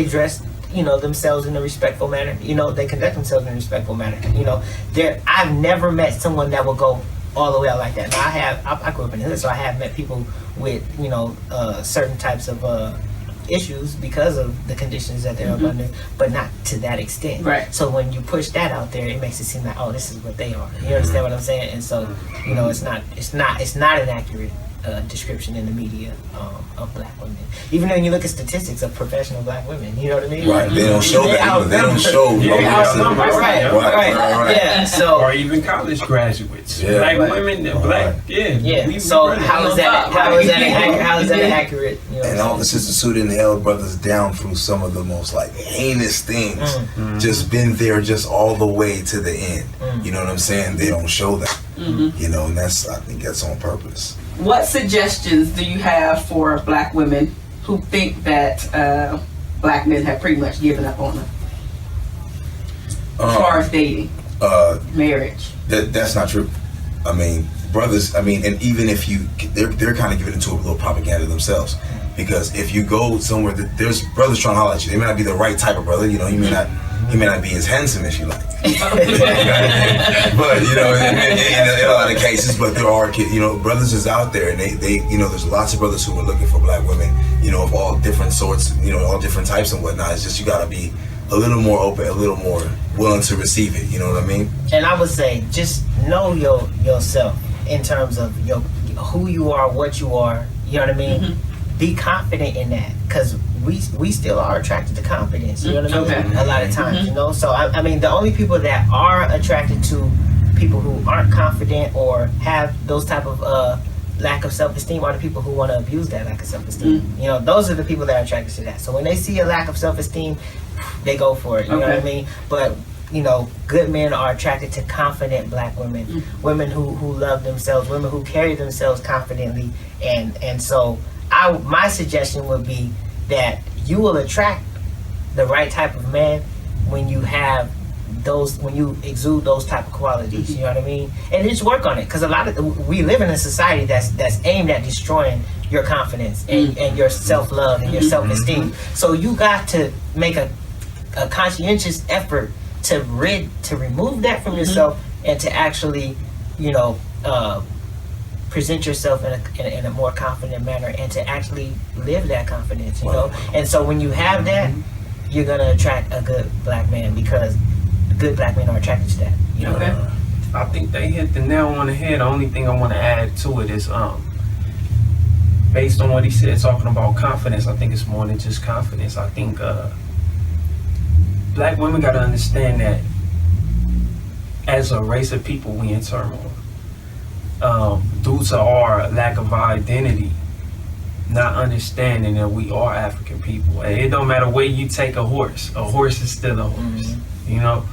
dress, you know, themselves in a respectful manner. You know, they conduct themselves in a respectful manner. You know, I've never met someone that will go all the way out like that. Now I grew up in the hood, so I have met people with, you know, certain types of issues because of the conditions that they're up under, but not to that extent. Right. So when you push that out there, it makes it seem like, oh, this is what they are. You understand what I'm saying? And so, you know, it's not an accurate description in the media of black women. Even when you look at statistics of professional black women, you know what I mean? Right. They don't show that either. They don't show. Right. Yeah. So. Or even college graduates. Yeah. Black women, black. Yeah. So how is that accurate? You know, And all the sisters who didn't held brothers down through some of the most like heinous things, just been there just all the way to the end. You know what I'm saying? They don't show that. You know, and I think that's on purpose. What suggestions do you have for black women who think that black men have pretty much given up on them as far as dating, marriage? That's not true. I mean, brothers. I mean, and even if they're kind of giving into a little propaganda themselves, because if you go somewhere, there's brothers trying to holler at you. They may not be the right type of brother. You know, he may not be as handsome as you like. But you know, in a lot of cases, but there are, you know, brothers is out there, and they you know, there's lots of brothers who are looking for black women, you know, of all different sorts, you know, all different types and whatnot. It's just you gotta be a little more open, a little more willing to receive it. You know what I mean? And I would say just know yourself in terms of who you are, what you are. You know what I mean? Mm-hmm. Be confident in that, because we still are attracted to confidence. You know what I mean? Okay. A lot of times, Mm-hmm. you know. So I mean, the only people that are attracted to people who aren't confident or have those type of lack of self-esteem are the people who want to abuse that lack of self-esteem. Mm-hmm. You know, those are the people that are attracted to that. So when they see a lack of self-esteem, they go for it. You know what I Okay. mean? But you know, good men are attracted to confident black women, Mm-hmm. women who love themselves, women who carry themselves confidently, and so my suggestion would be that you will attract the right type of man when you have when you exude those type of qualities. You know what I mean? And just work on it, because we live in a society that's aimed at destroying your confidence and your self-love and your self-esteem. So you got to make a conscientious effort to remove that from yourself, and to actually, you know, present yourself in a more confident manner, and to actually live that confidence, you know. And so when you have that, you're gonna attract a good black man, because good black men are attracted to that, you know. Okay. I think they hit the nail on the head. The only thing I want to add to it is, based on what he said, talking about confidence, I think it's more than just confidence. I think black women got to understand that as a race of people, we in turmoil. Due to our lack of identity, not understanding that we are African people. And it don't matter where you take a horse is still a horse. You know,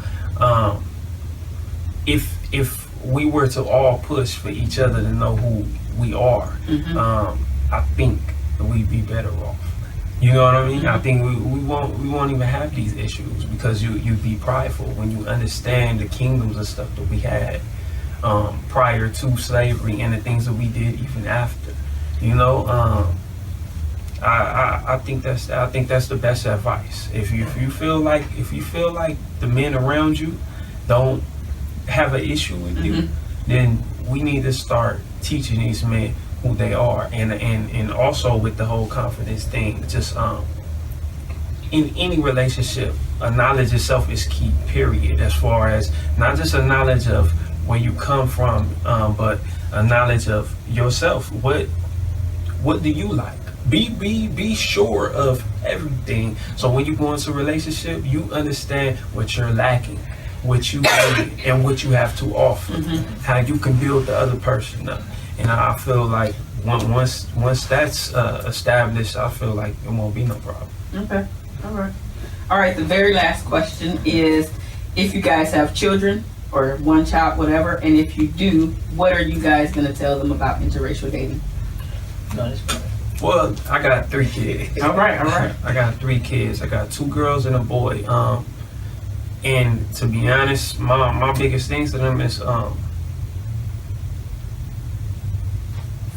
if we were to all push for each other to know who we are, I think that we'd be better off. You know what I mean? I think we won't even have these issues, because you'd be prideful when you understand the kingdoms and stuff that we had prior to slavery, and the things that we did even after. You know, I think that's the best advice. If you feel like the men around you don't have an issue with you, then we need to start teaching these men who they are, and also with the whole confidence thing. Just in any relationship, a knowledge of self is key. Period. As far as not just a knowledge of where you come from, but a knowledge of yourself. What do you like? Be sure of everything. So when you go into a relationship, you understand what you're lacking, what you need, and what you have to offer. How you can build the other person up. And I feel like once that's established, I feel like it won't be no problem. Okay. All right. The very last question is, if you guys have children or one child, whatever, and if you do, what are you guys going to tell them about interracial dating? No, that's good. Well, I got 3 kids. All right. I got 3 kids. I got 2 girls and a boy. And to be honest, my biggest things to them is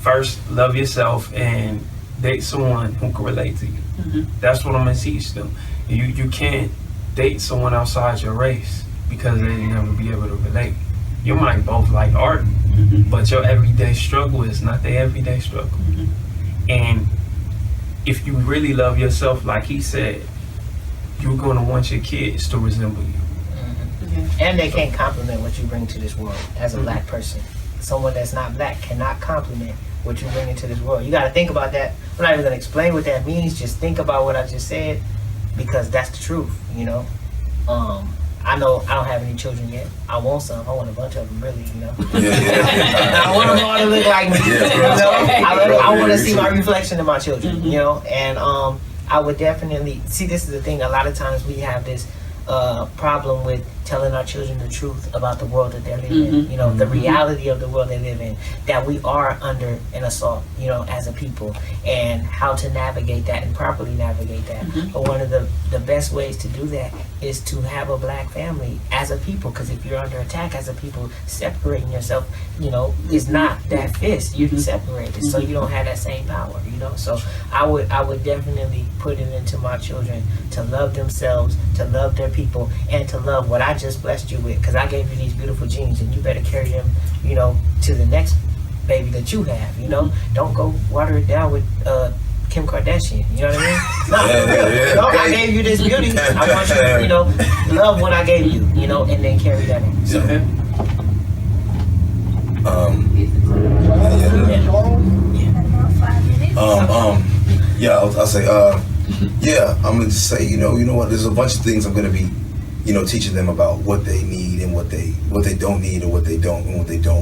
first, love yourself and date someone who can relate to you. That's what I'm gonna teach them. You can't date someone outside your race, because they never be able to relate. You might both like art, but your everyday struggle is not their everyday struggle. And if you really love yourself, like he said, you're gonna want your kids to resemble you. And they can't compliment what you bring to this world as a black person. Someone that's not black cannot compliment what you bring into this world. You got to think about that. I'm not even going to explain what that means. Just think about what I just said, because that's the truth, you know. I know I don't have any children yet. I want some. I want a bunch of them, really, you know. I want them all to look like me. You know? I want to see my reflection in my children, you know. And I would definitely see. This is the thing. A lot of times we have this problem with telling our children the truth about the world that they're living in, you know, the reality of the world they live in, that we are under an assault, you know, as a people, and how to navigate that and properly navigate that. But one of the best ways to do that is to have a black family as a people, because if you're under attack as a people, separating yourself, you know, is not that fist. You're separated, so you don't have that same power, you know. So I would definitely put it into my children to love themselves, to love their people, and to love what I just blessed you with, because I gave you these beautiful genes, and you better carry them, you know, to the next baby that you have, you know. Don't go water it down with Kim Kardashian. You know what I mean? No, Yeah. no, I gave you this beauty. I want you to, you know, love what I gave you, you know, and then carry that on. So, I'll say, I'm gonna just say, you know what? There's a bunch of things I'm gonna be, you know, teaching them about what they need and what they don't need or what they don't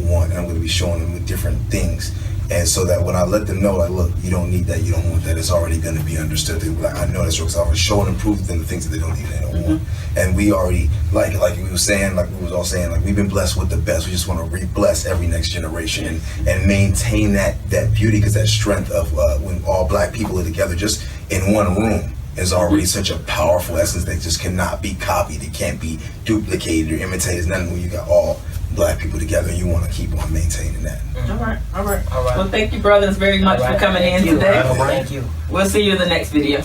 want. And I'm gonna be showing them with different things. And so that when I let them know, like, look, you don't need that, you don't want that, it's already going to be understood. They'll be like, I know that's true, because I was showing and proving them the things that they don't need, they don't want. And we already, like we were saying, like we was all saying, like we've been blessed with the best. We just want to re-bless every next generation and maintain that beauty, because that strength of when all black people are together, just in one room, is already such a powerful essence that just cannot be copied. It can't be duplicated or imitated. It's nothing when you got all black people together, and you want to keep on maintaining that. All right. Well, thank you, brothers, very much for coming in today. Thank you. We'll see you in the next video.